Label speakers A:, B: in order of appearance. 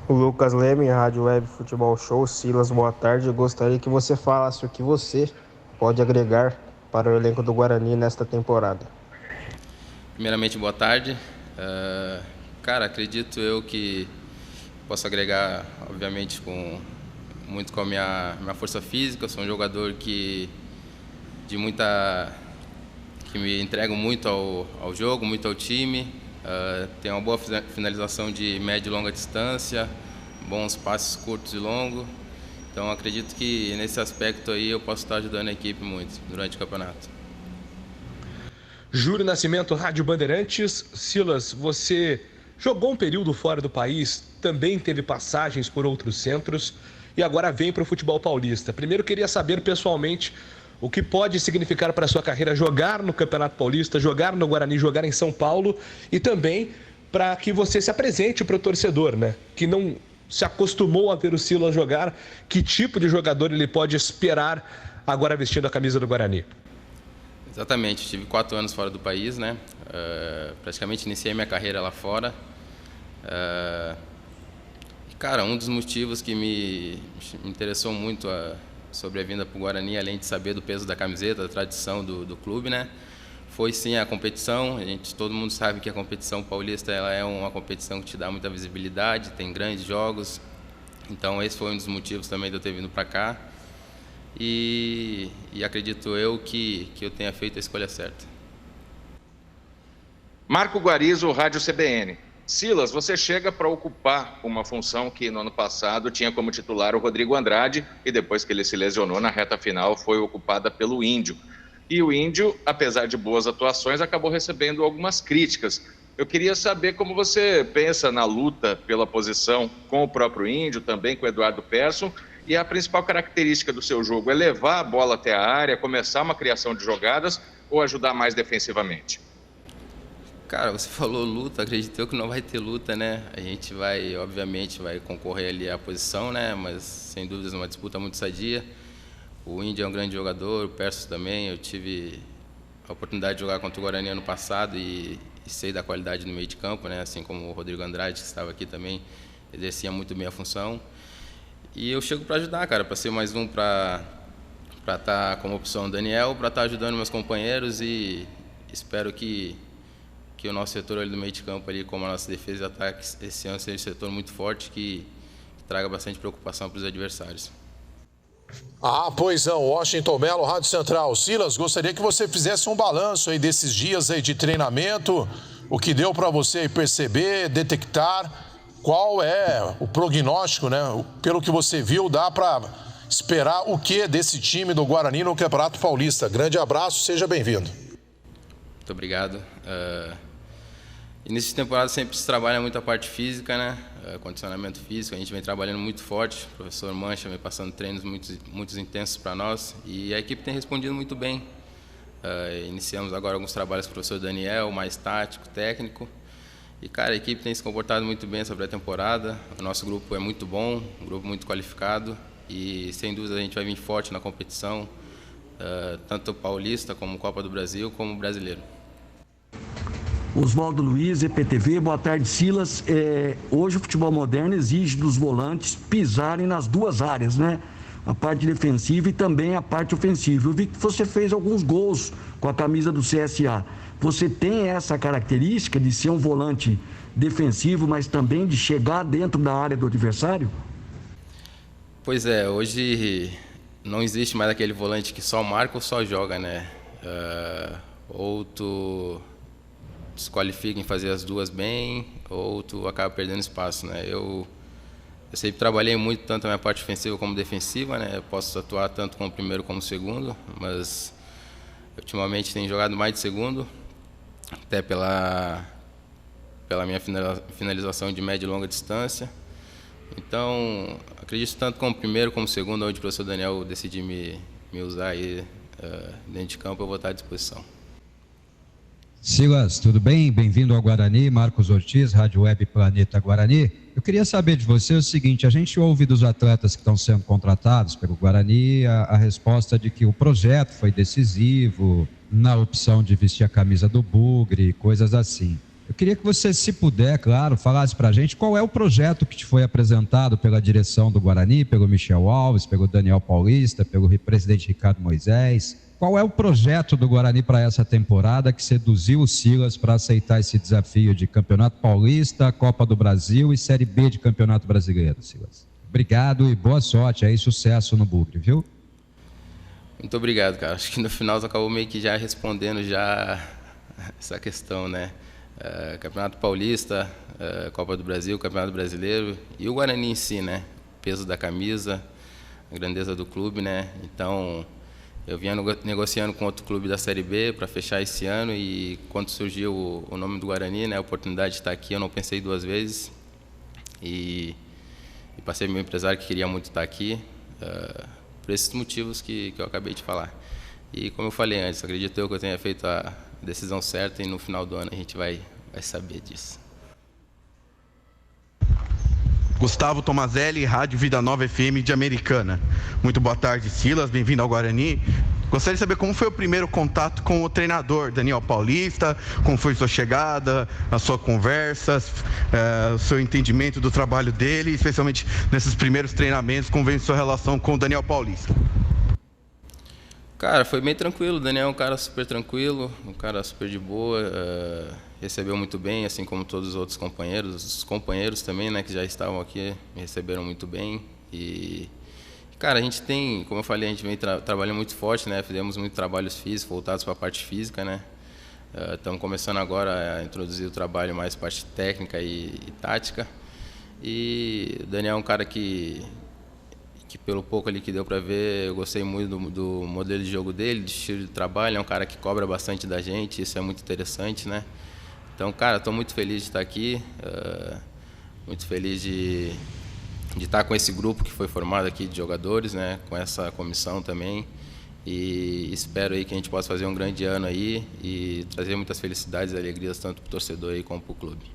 A: Lucas Leme, Rádio Web Futebol Show. Silas, boa tarde. Eu gostaria que você falasse o que você pode agregar para o elenco do Guarani nesta temporada.
B: Primeiramente, boa tarde. Cara, acredito eu que posso agregar, obviamente, muito com a minha força física. Eu sou um jogador que me entrego muito ao jogo, muito ao time. Tenho uma boa finalização de média e longa distância, bons passes curtos e longos. Então, acredito que nesse aspecto aí eu posso estar ajudando a equipe muito durante o campeonato.
C: Júlio Nascimento, Rádio Bandeirantes. Silas, você jogou um período fora do país, também teve passagens por outros centros e agora vem para o futebol paulista. Primeiro, queria saber pessoalmente o que pode significar para a sua carreira jogar no Campeonato Paulista, jogar no Guarani, jogar em São Paulo e também para que você se apresente para o torcedor, né? Que não se acostumou a ver o Silas jogar, que tipo de jogador ele pode esperar agora vestindo a camisa do Guarani?
B: Exatamente, estive 4 anos fora do país, né? Praticamente iniciei minha carreira lá fora. Cara, um dos motivos que me interessou muito sobre a vinda para o Guarani, além de saber do peso da camiseta, da tradição do clube, né? Foi sim a competição. Todo mundo sabe que a competição paulista ela é uma competição que te dá muita visibilidade, tem grandes jogos. Então esse foi um dos motivos também de eu ter vindo para cá. E acredito eu que eu tenha feito a escolha certa.
D: Marco Guarizo, Rádio CBN. Silas, você chega para ocupar uma função que no ano passado tinha como titular o Rodrigo Andrade e depois que ele se lesionou na reta final foi ocupada pelo Índio. E o Índio, apesar de boas atuações, acabou recebendo algumas críticas. Eu queria saber como você pensa na luta pela posição com o próprio Índio, também com o Eduardo Persson. E a principal característica do seu jogo é levar a bola até a área, começar uma criação de jogadas ou ajudar mais defensivamente?
B: Cara, você falou luta, acredito eu que não vai ter luta, né? A gente obviamente, vai concorrer ali à posição, né? Mas, sem dúvidas, uma disputa muito sadia. O Índio é um grande jogador, o Persson também. Eu tive a oportunidade de jogar contra o Guarani ano passado e sei da qualidade no meio de campo, né? Assim como o Rodrigo Andrade, que estava aqui também, exercia muito bem a função. E eu chego para ajudar, cara, para ser mais um para estar como opção o Daniel, para estar ajudando meus companheiros e espero que o nosso setor ali do meio de campo, ali, como a nossa defesa e ataque, esse ano seja um setor muito forte que traga bastante preocupação para os adversários.
E: Pois não, Washington Melo, Rádio Central. Silas, gostaria que você fizesse um balanço aí desses dias aí de treinamento, o que deu para você perceber, detectar. Qual é o prognóstico, né? Pelo que você viu, dá para esperar o que desse time do Guarani no Campeonato Paulista? Grande abraço, seja bem-vindo.
B: Muito obrigado. Início de temporada sempre se trabalha muito a parte física, né? Condicionamento físico, a gente vem trabalhando muito forte. O professor Mancha vem passando treinos muito intensos para nós e a equipe tem respondido muito bem. Iniciamos agora alguns trabalhos com o professor Daniel, mais tático, técnico. E, cara, a equipe tem se comportado muito bem essa pré-temporada. O nosso grupo é muito bom, um grupo muito qualificado. E, sem dúvida, a gente vai vir forte na competição, tanto paulista, como Copa do Brasil, como brasileiro.
F: Oswaldo Luiz, EPTV, boa tarde, Silas. Hoje o futebol moderno exige dos volantes pisarem nas duas áreas, né? A parte defensiva e também a parte ofensiva. Eu vi que você fez alguns gols com a camisa do CSA. Você tem essa característica de ser um volante defensivo, mas também de chegar dentro da área do adversário?
B: Pois é, hoje não existe mais aquele volante que só marca ou só joga, né? Ou tu se qualifica em fazer as duas bem, ou tu acaba perdendo espaço, né? Eu sempre trabalhei muito, tanto a minha parte ofensiva como defensiva, né? Eu posso atuar tanto como primeiro como segundo, mas ultimamente tenho jogado mais de segundo, até pela minha finalização de média e longa distância. Então, acredito tanto como primeiro como segundo, onde o professor Daniel decidiu me usar aí dentro de campo, eu vou estar à disposição.
G: Silas, tudo bem? Bem-vindo ao Guarani, Marcos Ortiz, Rádio Web Planeta Guarani. Eu queria saber de você o seguinte, a gente ouve dos atletas que estão sendo contratados pelo Guarani a resposta de que o projeto foi decisivo na opção de vestir a camisa do Bugre, coisas assim. Eu queria que você, se puder, claro, falasse para a gente qual é o projeto que te foi apresentado pela direção do Guarani, pelo Michel Alves, pelo Daniel Paulista, pelo presidente Ricardo Moisés. Qual é o projeto do Guarani para essa temporada que seduziu o Silas para aceitar esse desafio de Campeonato Paulista, Copa do Brasil e Série B de Campeonato Brasileiro, Silas? Obrigado e boa sorte aí, sucesso no Bugre, viu?
B: Muito obrigado, cara. Acho que no final você acabou meio que já respondendo já essa questão, né? Campeonato Paulista, Copa do Brasil, Campeonato Brasileiro e o Guarani em si, né? O peso da camisa, a grandeza do clube, né? Então, eu vinha negociando com outro clube da Série B para fechar esse ano e quando surgiu o nome do Guarani, né? A oportunidade de estar aqui, eu não pensei duas vezes e passei para o meu empresário que queria muito estar aqui, por esses motivos que eu acabei de falar. E como eu falei antes, acredito eu que eu tenha feito a decisão certa e no final do ano a gente vai saber disso.
H: Gustavo Tomazelli, Rádio Vida Nova FM de Americana. Muito boa tarde, Silas, bem-vindo ao Guarani. Gostaria de saber como foi o primeiro contato com o treinador Daniel Paulista, como foi sua chegada, a sua conversa, o seu entendimento do trabalho dele, especialmente nesses primeiros treinamentos, como vem sua relação com o Daniel Paulista?
B: Cara, foi bem tranquilo. O Daniel é um cara super tranquilo, um cara super de boa, recebeu muito bem, assim como todos os outros companheiros. Os companheiros também, né, que já estavam aqui, me receberam muito bem. E, cara, a gente tem, como eu falei, a gente vem trabalhando muito forte, né, fizemos muitos trabalhos físicos, voltados para a parte física, né. Estamos começando agora a introduzir o trabalho mais parte técnica e tática. E o Daniel é um cara que pelo pouco ali que deu para ver, eu gostei muito do modelo de jogo dele, do estilo de trabalho. É um cara que cobra bastante da gente, isso é muito interessante, né? Então, cara, estou muito feliz de estar aqui, muito feliz de estar com esse grupo que foi formado aqui de jogadores, né? Com essa comissão também. E espero aí que a gente possa fazer um grande ano aí e trazer muitas felicidades e alegrias tanto para o torcedor aí como para o clube.